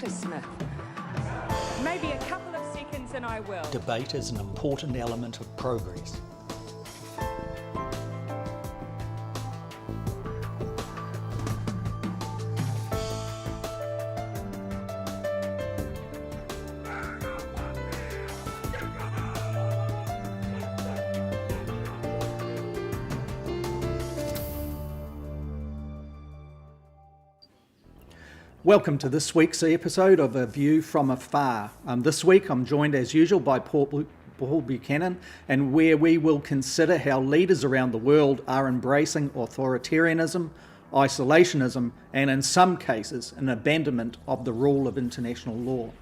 Smith. Maybe a couple of seconds and I will. Debate is an important element of progress. Welcome to this week's episode of A View from Afar. This week I'm joined as usual by Paul Buchanan, and where we will consider how leaders around the world are embracing authoritarianism, isolationism, and in some cases an abandonment of the rule of international law.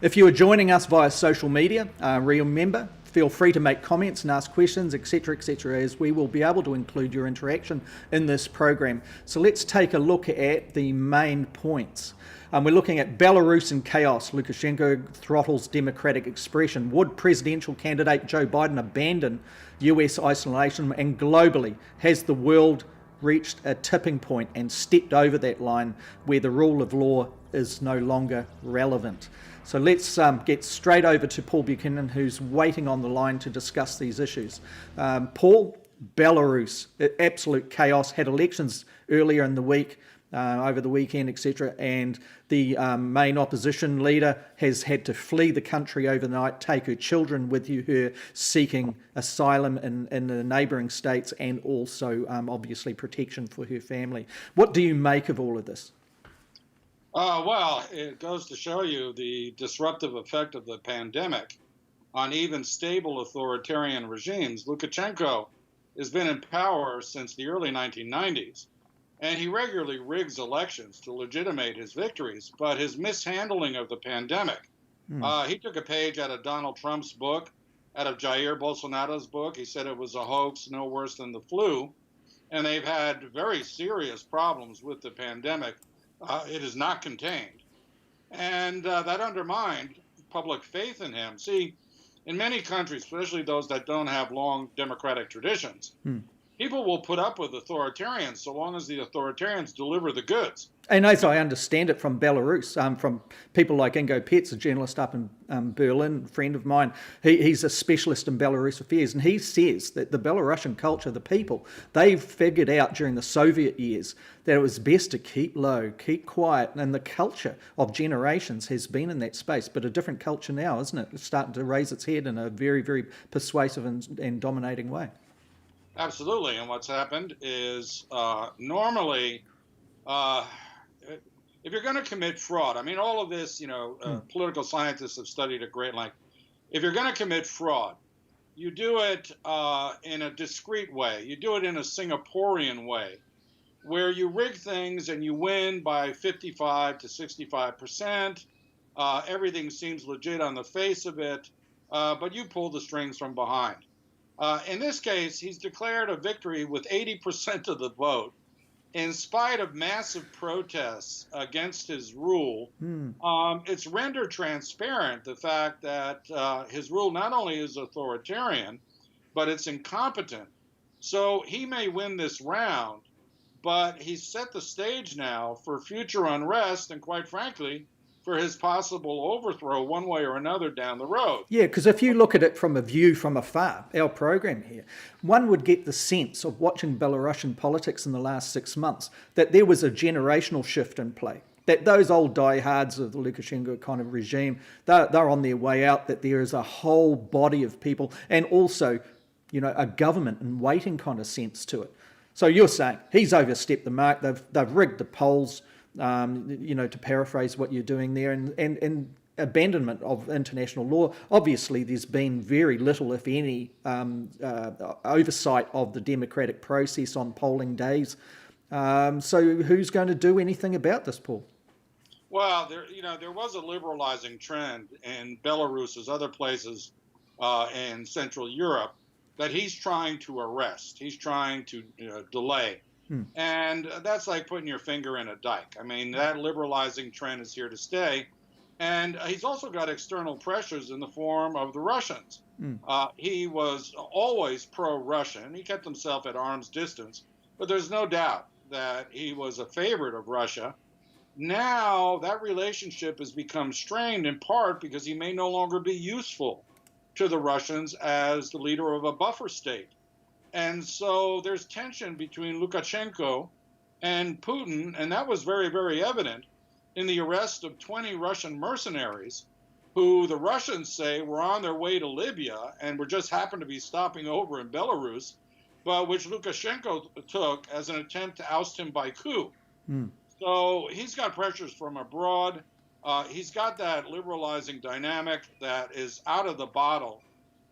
If you are joining us via social media, remember, feel free to make comments and ask questions, etc., as we will be able to include your interaction in this program. So let's take a look at the main points. We're looking at Belarus in chaos. Lukashenko throttles democratic expression. Would presidential candidate Joe Biden abandon US isolation? And globally, has the world reached a tipping point and stepped over that line where the rule of law is no longer relevant? So let's get straight over to Paul Buchanan, who's waiting on the line to discuss these issues. Paul, Belarus, absolute chaos, had elections earlier in the week, over the weekend, etc., and the main opposition leader has had to flee the country overnight, take her children with her seeking asylum in the neighbouring states, and also obviously protection for her family. What do you make of all of this? Well, it goes to show you the disruptive effect of the pandemic on even stable authoritarian regimes. Lukashenko has been in power since the early 1990s, and he regularly rigs elections to legitimate his victories. But his mishandling of the pandemic, he took a page out of Donald Trump's book, out of Jair Bolsonaro's book. He said it was a hoax, no worse than the flu. And they've had very serious problems with the pandemic. It is not contained. And that undermined public faith in him. See, in many countries, especially those that don't have long democratic traditions, people will put up with authoritarians so long as the authoritarians deliver the goods. And as I understand it from Belarus, from people like Ingo Petz, a journalist up in Berlin, a friend of mine, he's a specialist in Belarus affairs, and he says that the Belarusian culture, the people, they've figured out during the Soviet years that it was best to keep low, keep quiet, and the culture of generations has been in that space, but a different culture now, isn't it? It's starting to raise its head in a very, very persuasive and dominating way. Absolutely, and what's happened is normally, if you're going to commit fraud, I mean, all of this, political scientists have studied at great length. If you're going to commit fraud, you do it in a discreet way. You do it in a Singaporean way, where you rig things and you win by 55 to 65%. Everything seems legit on the face of it, but you pull the strings from behind. In this case, he's declared a victory with 80% of the vote, in spite of massive protests against his rule. It's rendered transparent the fact that his rule not only is authoritarian, but it's incompetent. So he may win this round, but he's set the stage now for future unrest and, quite frankly, for his possible overthrow one way or another down the road. Yeah, because if you look at it from a view from afar, our program here, one would get the sense of watching Belarusian politics in the last 6 months that there was a generational shift in play, that those old diehards of the Lukashenko kind of regime, they're on their way out, that there is a whole body of people and also, a government in waiting kind of sense to it. So you're saying he's overstepped the mark, they've rigged the polls, to paraphrase what you're doing there, and abandonment of international law. Obviously, there's been very little, if any, oversight of the democratic process on polling days. So who's going to do anything about this, Paul? Well, there was a liberalizing trend in Belarus, as other places in Central Europe, that he's trying to arrest. He's trying to delay. And that's like putting your finger in a dike. I mean, that liberalizing trend is here to stay. And he's also got external pressures in the form of the Russians. He was always pro-Russian. He kept himself at arm's distance. But there's no doubt that he was a favorite of Russia. Now that relationship has become strained in part because he may no longer be useful to the Russians as the leader of a buffer state. And so there's tension between Lukashenko and Putin, and that was very, very evident in the arrest of 20 Russian mercenaries who the Russians say were on their way to Libya and were just happened to be stopping over in Belarus, but which Lukashenko took as an attempt to oust him by coup. So he's got pressures from abroad. He's got that liberalizing dynamic that is out of the bottle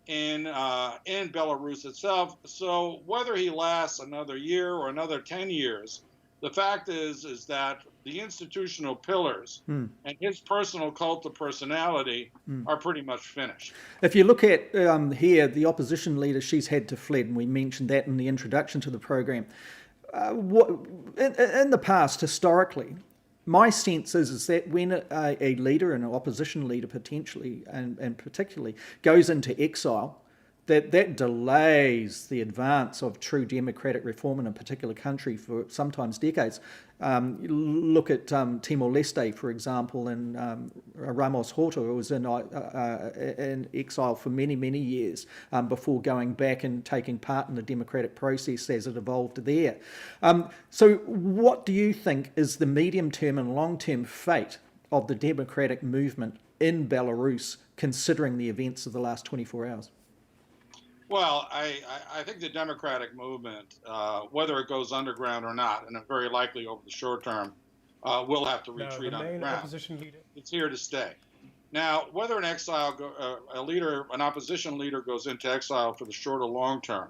in Belarus itself. So whether he lasts another year or another 10 years, the fact is that the institutional pillars and his personal cult of personality are pretty much finished. If you look at here, the opposition leader, she's had to fled, and we mentioned that in the introduction to the program. In the past, historically, my sense is that when a leader, and an opposition leader potentially, and particularly, goes into exile, that delays the advance of true democratic reform in a particular country for sometimes decades. Look at Timor-Leste, for example, and Ramos Horta, who was in exile for many, many years before going back and taking part in the democratic process as it evolved there. So what do you think is the medium-term and long-term fate of the democratic movement in Belarus, considering the events of the last 24 hours? Well, I think the democratic movement, whether it goes underground or not, and very likely over the short term, will have to retreat underground. It's here to stay. Now, whether an opposition leader goes into exile for the short or long term,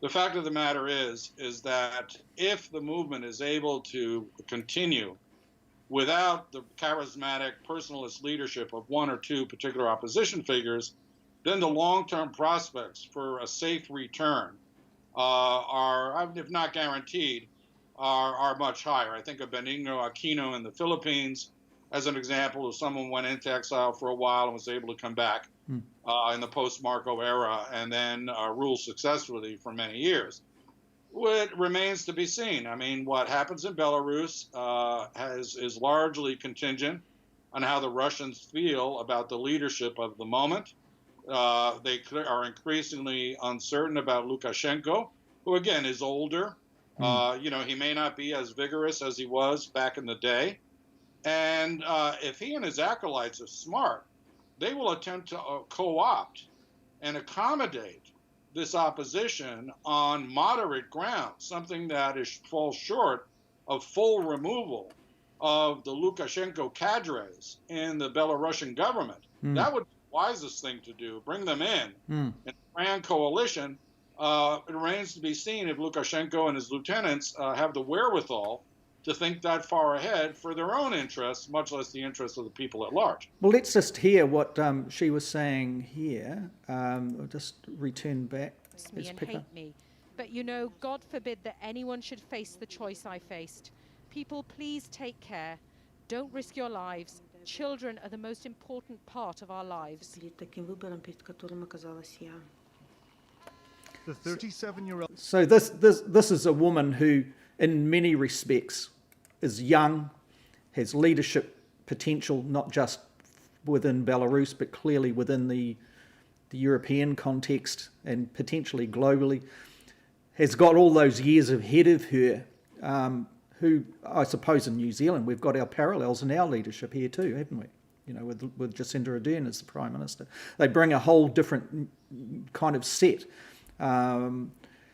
the fact of the matter is that if the movement is able to continue without the charismatic personalist leadership of one or two particular opposition figures, then the long-term prospects for a safe return are, if not guaranteed, are much higher. I think of Benigno Aquino in the Philippines as an example of someone who went into exile for a while and was able to come back in the post-Marco era and then rule successfully for many years. It remains to be seen. I mean, what happens in Belarus is largely contingent on how the Russians feel about the leadership of the moment. They are increasingly uncertain about Lukashenko, who again is older. He may not be as vigorous as he was back in the day. And if he and his acolytes are smart, they will attempt to co-opt and accommodate this opposition on moderate ground, something that falls short of full removal of the Lukashenko cadres in the Belarusian government. That would be the wisest thing to do, bring them in a grand coalition. It remains to be seen if Lukashenko and his lieutenants have the wherewithal to think that far ahead for their own interests, much less the interests of the people at large. Well, let's just hear what she was saying here. I'll just return back. Me and hate me. But God forbid that anyone should face the choice I faced. People, please take care. Don't risk your lives. Children are the most important part of our lives. The 37-year-old. So this is a woman who, in many respects, is young, has leadership potential, not just within Belarus, but clearly within the European context and potentially globally, has got all those years ahead of her, who I suppose in New Zealand, we've got our parallels in our leadership here too, haven't we? With Jacinda Ardern as the Prime Minister. They bring a whole different kind of set.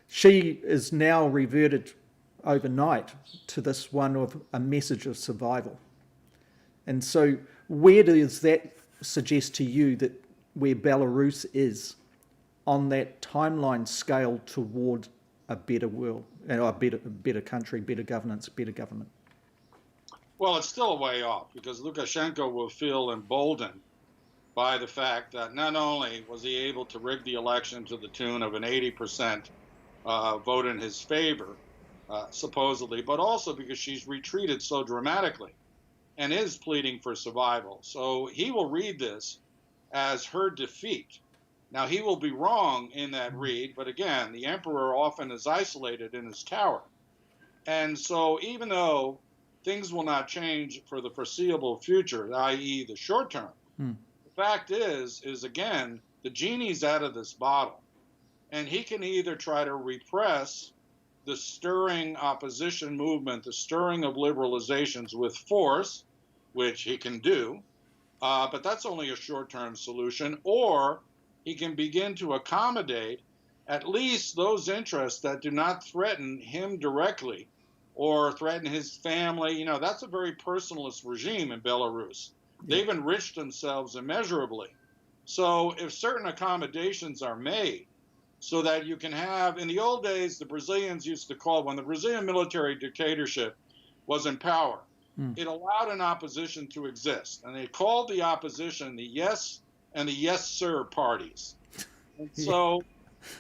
She is now reverted overnight to this one of a message of survival. And so where does that suggest to you that where Belarus is on that timeline scale toward a better world, a better country, better governance, better government? Well, it's still a way off because Lukashenko will feel emboldened by the fact that not only was he able to rig the election to the tune of an 80% vote in his favor, supposedly, but also because she's retreated so dramatically and is pleading for survival. So he will read this as her defeat. Now, he will be wrong in that read, but again, the emperor often is isolated in his tower. And so even though things will not change for the foreseeable future, i.e. the short term, the fact is again, the genie's out of this bottle. And he can either try to repress the stirring opposition movement, the stirring of liberalizations with force, which he can do, but that's only a short-term solution, or he can begin to accommodate at least those interests that do not threaten him directly or threaten his family. That's a very personalist regime in Belarus. They've enriched themselves immeasurably. So if certain accommodations are made, so that you can have, in the old days, the Brazilians used to call, when the Brazilian military dictatorship was in power, it allowed an opposition to exist. And they called the opposition the yes and the yes, sir parties. And so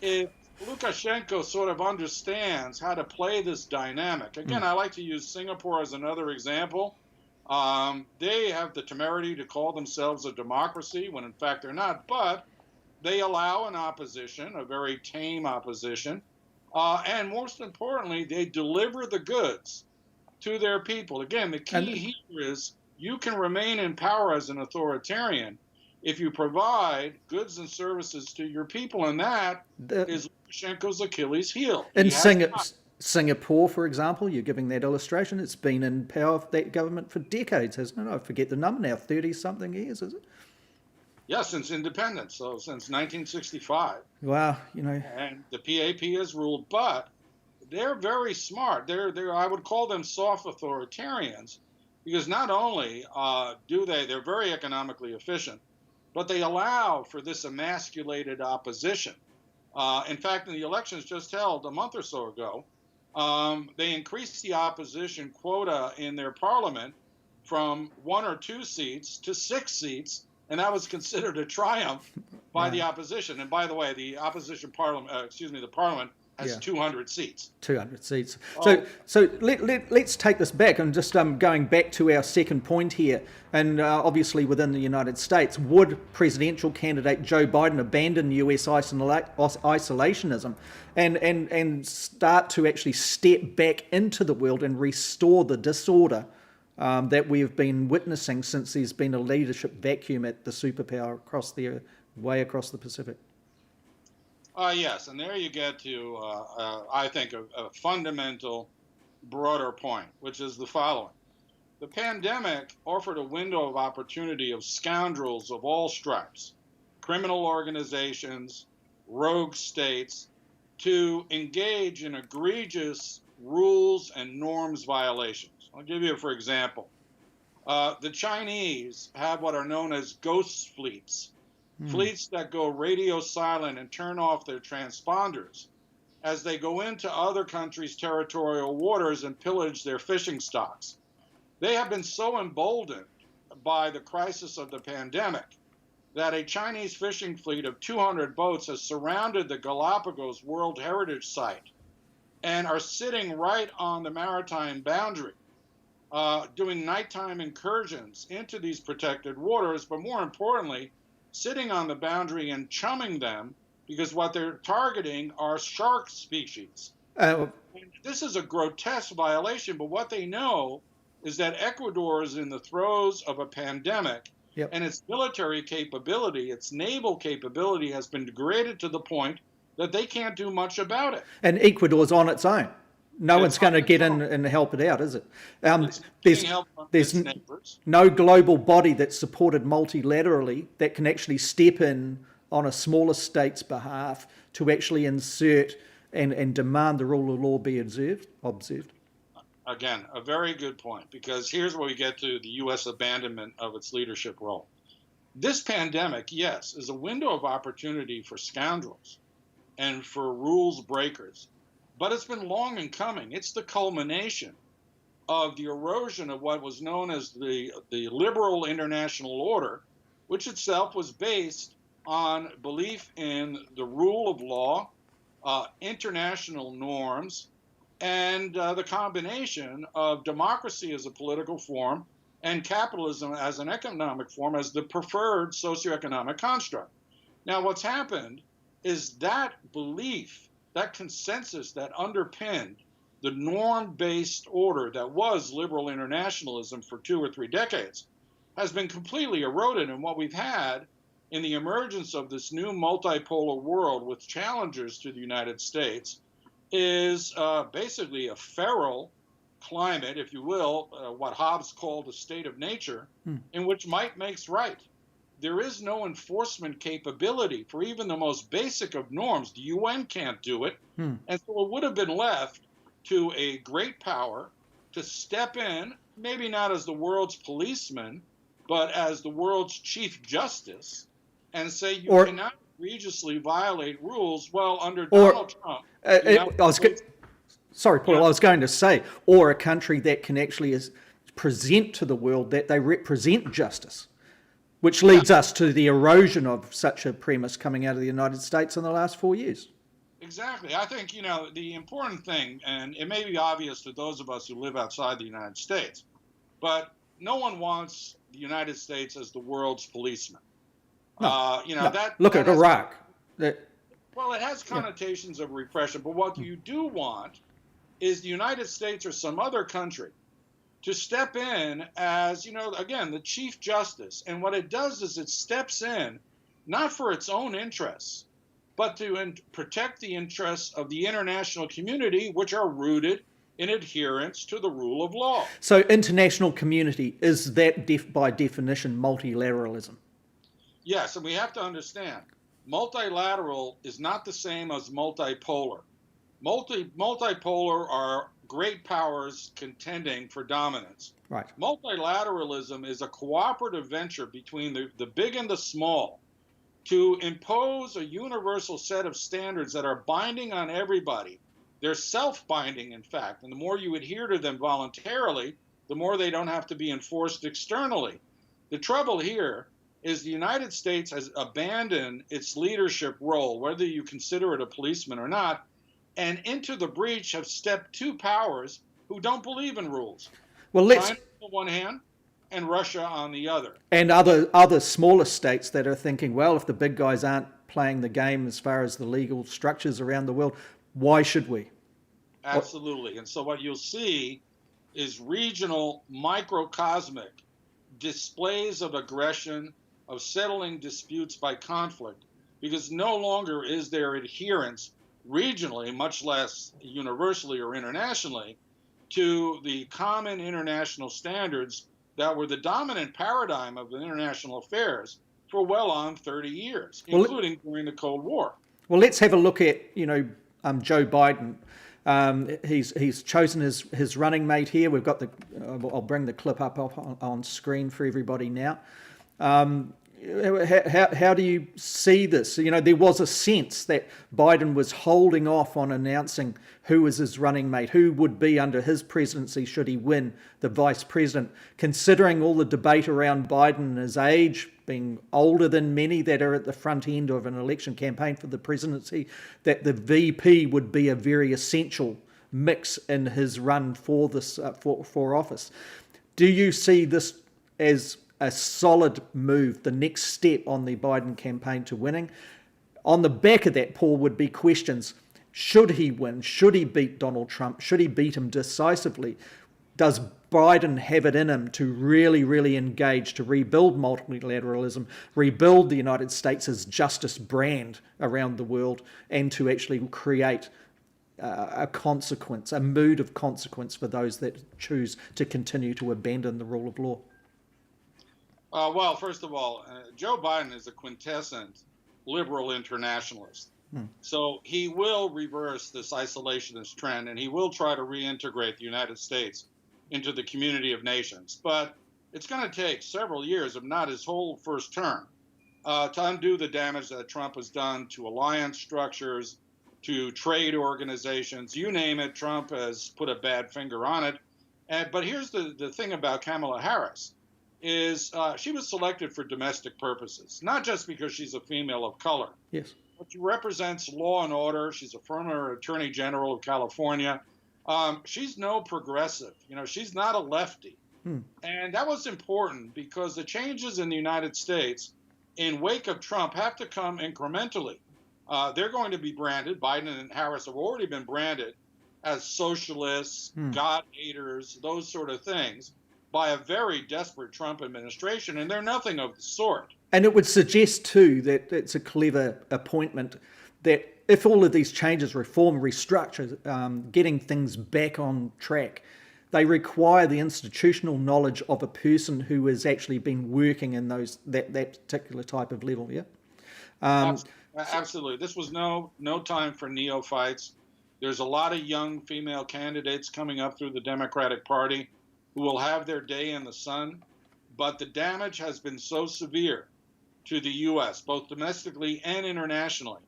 if Lukashenko sort of understands how to play this dynamic, again, I like to use Singapore as another example. They have the temerity to call themselves a democracy when in fact they're not, but they allow an opposition, a very tame opposition, and most importantly, they deliver the goods to their people. Again, the key here is you can remain in power as an authoritarian if you provide goods and services to your people, and that is Lukashenko's Achilles heel. In Singapore, for example, you're giving that illustration, it's been in power, that government, for decades, hasn't it? I forget the number now, 30-something years, is it? Yeah, since independence, so since 1965. Wow, And the PAP has ruled, but they're very smart. They're I would call them soft authoritarians, because not only they're very economically efficient, but they allow for this emasculated opposition. In fact, in the elections just held a month or so ago, they increased the opposition quota in their parliament from 1 or 2 seats to 6 seats. And that was considered a triumph by the opposition. And by the way, the opposition parliament, the parliament has 200 seats. 200 seats. Oh. So let's take this back and just going back to our second point here. And obviously within the United States, would presidential candidate Joe Biden abandon US isolationism and start to actually step back into the world and restore the disorder that we've been witnessing since there's been a leadership vacuum at the superpower way across the Pacific? Yes, and there you get to, I think, a fundamental, broader point, which is the following. The pandemic offered a window of opportunity of scoundrels of all stripes, criminal organizations, rogue states, to engage in egregious rules and norms violations. I'll give you, for example, the Chinese have what are known as ghost fleets. Fleets that go radio silent and turn off their transponders as they go into other countries' territorial waters and pillage their fishing stocks. They have been so emboldened by the crisis of the pandemic that a Chinese fishing fleet of 200 boats has surrounded the Galapagos World Heritage Site and are sitting right on the maritime boundary, doing nighttime incursions into these protected waters, but more importantly, sitting on the boundary and chumming them, because what they're targeting are shark species. This is a grotesque violation, but what they know is that Ecuador is in the throes of a pandemic, and its military capability, its naval capability has been degraded to the point that they can't do much about it. And Ecuador's on its own. No one's going to get in and help it out, is it? There's no global body that's supported multilaterally that can actually step in on a smaller state's behalf to actually insert and demand the rule of law be observed. Again, a very good point, because here's where we get to the U.S. abandonment of its leadership role. This pandemic, yes, is a window of opportunity for scoundrels and for rules breakers. But it's been long in coming. It's the culmination of the erosion of what was known as the liberal international order, which itself was based on belief in the rule of law, international norms, and the combination of democracy as a political form and capitalism as an economic form as the preferred socioeconomic construct. Now, what's happened is that belief, that consensus that underpinned the norm-based order that was liberal internationalism for 2 or 3 decades has been completely eroded. And what we've had in the emergence of this new multipolar world with challengers to the United States is basically a feral climate, if you will, what Hobbes called a state of nature, in which might makes right. There is no enforcement capability for even the most basic of norms. The UN can't do it. And so it would have been left to a great power to step in, maybe not as the world's policeman, but as the world's chief justice, and say you cannot egregiously violate rules. Well, under Donald Trump... Sorry, Paul, I was going to say, or a country that can actually present to the world that they represent justice, which leads us to the erosion of such a premise coming out of the United States in the last 4 years. Exactly. I think, the important thing, and it may be obvious to those of us who live outside the United States, but no one wants the United States as the world's policeman. Look at Iraq. Well, it has connotations of repression, but what you do want is the United States or some other country to step in as, again, the chief justice. And what it does is it steps in, not for its own interests, but to protect the interests of the international community, which are rooted in adherence to the rule of law. So international community, is that by definition multilateralism? Yes, and we have to understand, multilateral is not the same as multipolar. Multipolar are great powers contending for dominance. Right. Multilateralism is a cooperative venture between the big and the small to impose a universal set of standards that are binding on everybody. They're self-binding, in fact, and the more you adhere to them voluntarily, the more they don't have to be enforced externally. The trouble here is the United States has abandoned its leadership role, whether you consider it a policeman or not, And into the breach have stepped two powers who don't believe in rules. Well, China on the one hand and Russia on the other. And other smaller states that are thinking, well, if the big guys aren't playing the game as far as the legal structures around the world, why should we? Absolutely. And so what you'll see is regional, microcosmic displays of aggression, of settling disputes by conflict, because no longer is there adherence regionally, much less universally or internationally, to the common international standards that were the dominant paradigm of international affairs for well on 30 years, including during the Cold War. Well, let's have a look at, Joe Biden. He's chosen his running mate here. We've got I'll bring the clip up on screen for everybody now. How do you see this? There was a sense that Biden was holding off on announcing who was his running mate, who would be under his presidency should he win the vice president, considering all the debate around Biden and his age, being older than many that are at the front end of an election campaign for the presidency, that the VP would be a very essential mix in his run for this for office. Do you see this as a solid move, the next step on the Biden campaign to winning? On the back of that, Paul, would be questions. Should he win? Should he beat Donald Trump? Should he beat him decisively? Does Biden have it in him to really, really engage, to rebuild multilateralism, rebuild the United States' justice brand around the world, and to actually create a consequence, a mood of consequence for those that choose to continue to abandon the rule of law? Well, first of all, Joe Biden is a quintessent liberal internationalist. So he will reverse this isolationist trend, and he will try to reintegrate the United States into the community of nations. But it's going to take several years, if not his whole first term, to undo the damage that Trump has done to alliance structures, to trade organizations, you name it. Trump has put a bad finger on it. But here's the thing about Kamala Harris. Is she was selected for domestic purposes, not just because she's a female of color. Yes. But she represents law and order. She's a former Attorney General of California. She's no progressive. She's not a lefty. And that was important because the changes in the United States in wake of Trump have to come incrementally. They're going to be branded. Biden and Harris have already been branded as socialists, God haters, those sort of things, by a very desperate Trump administration, and they're nothing of the sort. And it would suggest, too, that it's a clever appointment, that if all of these changes, reform, restructure, getting things back on track, they require the institutional knowledge of a person who has actually been working in that particular type of level, yeah? Absolutely. This was no time for neophytes. There's a lot of young female candidates coming up through the Democratic Party who will have their day in the sun, but the damage has been so severe to the U.S., both domestically and internationally,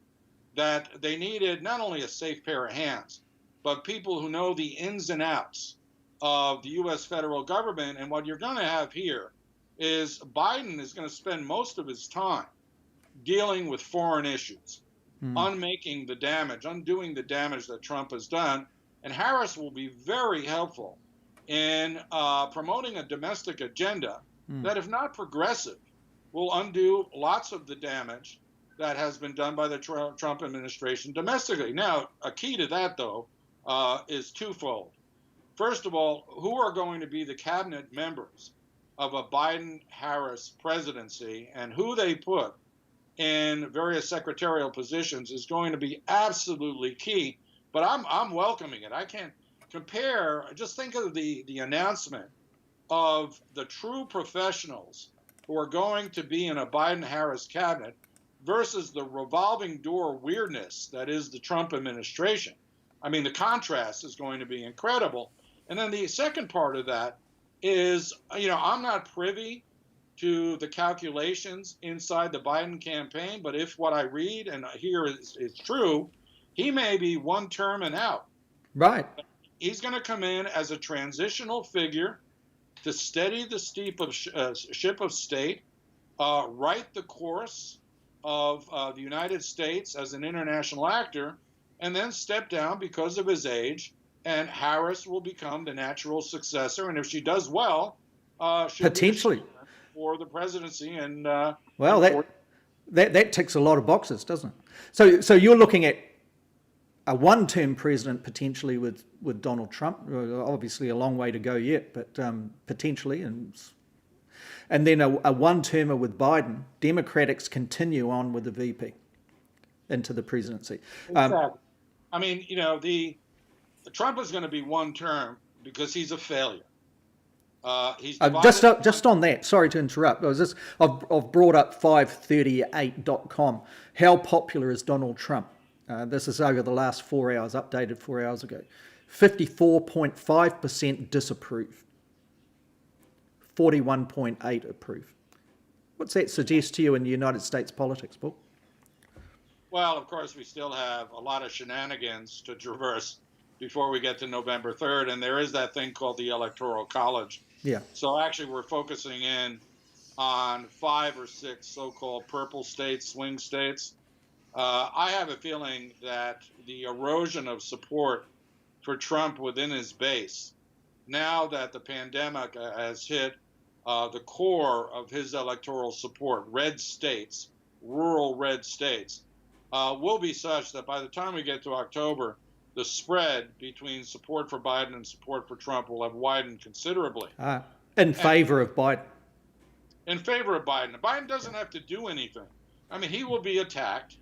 that they needed not only a safe pair of hands, but people who know the ins and outs of the U.S. federal government. And what you're going to have here is Biden is going to spend most of his time dealing with foreign issues, undoing the damage that Trump has done. And Harris will be very helpful in promoting a domestic agenda that, if not progressive, will undo lots of the damage that has been done by the Trump administration domestically. Now, a key to that, though, is twofold. First of all, who are going to be the cabinet members of a Biden-Harris presidency, and who they put in various secretarial positions is going to be absolutely key. But I'm welcoming it. I can't compare, just think of the announcement of the true professionals who are going to be in a Biden-Harris cabinet versus the revolving door weirdness that is the Trump administration. I mean, the contrast is going to be incredible. And then the second part of that is, I'm not privy to the calculations inside the Biden campaign, but if what I read and hear is true, he may be one term and out. Right. He's going to come in as a transitional figure to steady the ship of state, right the course of the United States as an international actor, and then step down because of his age, and Harris will become the natural successor. And if she does well, she'll Potentially. be for the presidency. And well, that ticks a lot of boxes, doesn't it? So you're looking at a one-term president potentially with Donald Trump. Obviously, a long way to go yet, but potentially, and then a one-termer with Biden. Democrats continue on with the VP into the presidency. Exactly. I mean, the Trump is going to be one term because he's a failure. He's just on that. Sorry to interrupt. I've brought up 538.com. How popular is Donald Trump? This is over the last 4 hours, updated 4 hours ago. 54.5% disapprove. 41.8% approve. What's that suggest to you in United States politics, Paul? Well, of course, we still have a lot of shenanigans to traverse before we get to November 3rd, and there is that thing called the Electoral College. Yeah. So actually, we're focusing in on 5 or 6 so-called purple states, swing states. I have a feeling that the erosion of support for Trump within his base, now that the pandemic has hit the core of his electoral support, red states, rural red states, will be such that by the time we get to October, the spread between support for Biden and support for Trump will have widened considerably. In favor of Biden. In favor of Biden. Biden doesn't have to do anything. I mean, he will be attacked.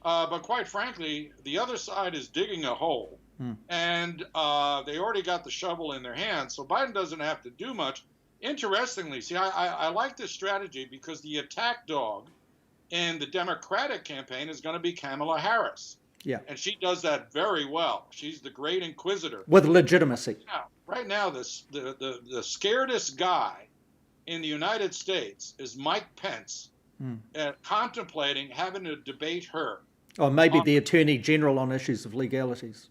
But quite frankly, the other side is digging a hole. And they already got the shovel in their hands. So Biden doesn't have to do much. Interestingly, see, I like this strategy because the attack dog in the Democratic campaign is going to be Kamala Harris. Yeah. And she does that very well. She's the great inquisitor. With legitimacy. Right now, the scaredest guy in the United States is Mike Pence, contemplating having to debate her. Or maybe the Attorney General on issues of legalities.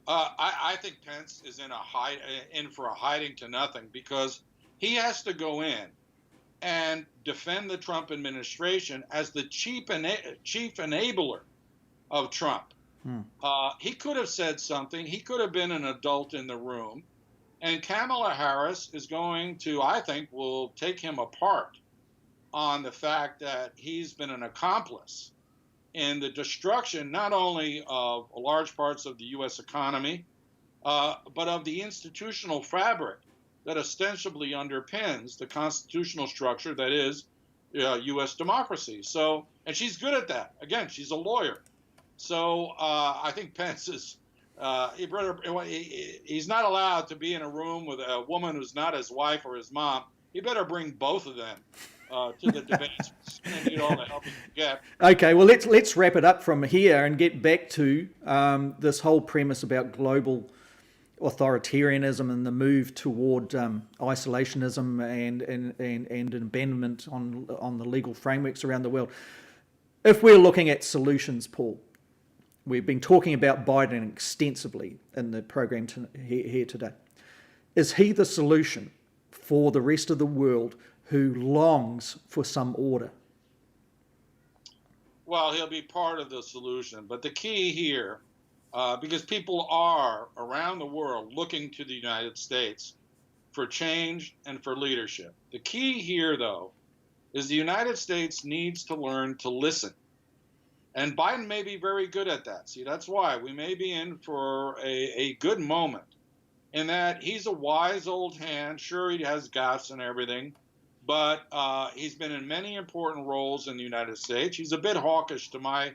I think Pence is in for a hiding to nothing because he has to go in and defend the Trump administration as the chief enabler of Trump. He could have said something. He could have been an adult in the room. And Kamala Harris is going to, I think, will take him apart on the fact that he's been an accomplice in the destruction not only of large parts of the U.S. economy, but of the institutional fabric that ostensibly underpins the constitutional structure that is U.S. democracy. So, and she's good at that. Again, she's a lawyer. So I think Pence is, he's not allowed to be in a room with a woman who's not his wife or his mom. He better bring both of them to the debates. He's going to need all the help he can get. Okay, well, let's wrap it up from here and get back to this whole premise about global authoritarianism and the move toward isolationism and abandonment on the legal frameworks around the world. If we're looking at solutions, Paul, we've been talking about Biden extensively in the program here today. Is he the solution for the rest of the world who longs for some order? Well, he'll be part of the solution. But the key here, because people are around the world looking to the United States for change and for leadership. The key here, though, is the United States needs to learn to listen. And Biden may be very good at that. See, that's why we may be in for a good moment in that he's a wise old hand. Sure, he has gaffes and everything, but he's been in many important roles in the United States. He's a bit hawkish to my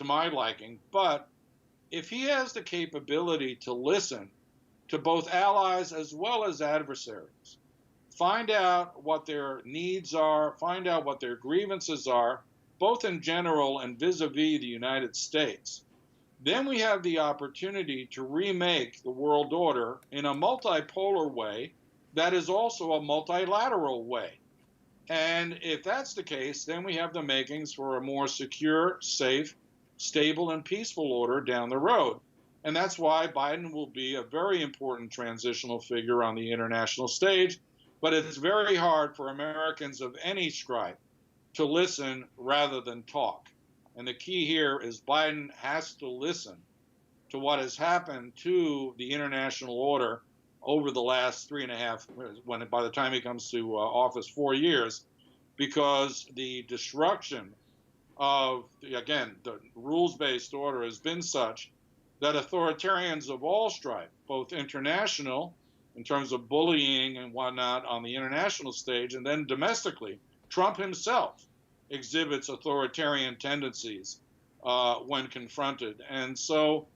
liking, but if he has the capability to listen to both allies as well as adversaries, find out what their needs are, find out what their grievances are, both in general and vis-a-vis the United States, then we have the opportunity to remake the world order in a multipolar way that is also a multilateral way. And if that's the case, then we have the makings for a more secure, safe, stable, and peaceful order down the road. And that's why Biden will be a very important transitional figure on the international stage. But it's very hard for Americans of any stripe to listen rather than talk. And the key here is Biden has to listen to what has happened to the international order over the last 3.5, by the time he comes to office, 4 years, because the destruction of, again, the rules-based order has been such that authoritarians of all stripe, both international, in terms of bullying and whatnot on the international stage, and then domestically, Trump himself exhibits authoritarian tendencies when confronted. And so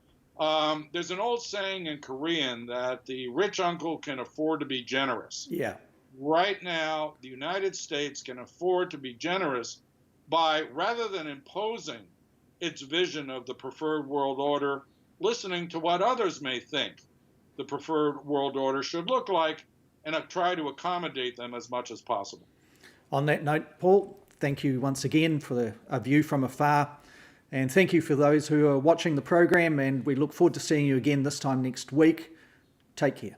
there's an old saying in Korean that the rich uncle can afford to be generous. Yeah. Right now, the United States can afford to be generous by, rather than imposing its vision of the preferred world order, listening to what others may think the preferred world order should look like and try to accommodate them as much as possible. On that note, Paul, thank you once again for a view from afar. And thank you for those who are watching the program, and we look forward to seeing you again this time next week. Take care.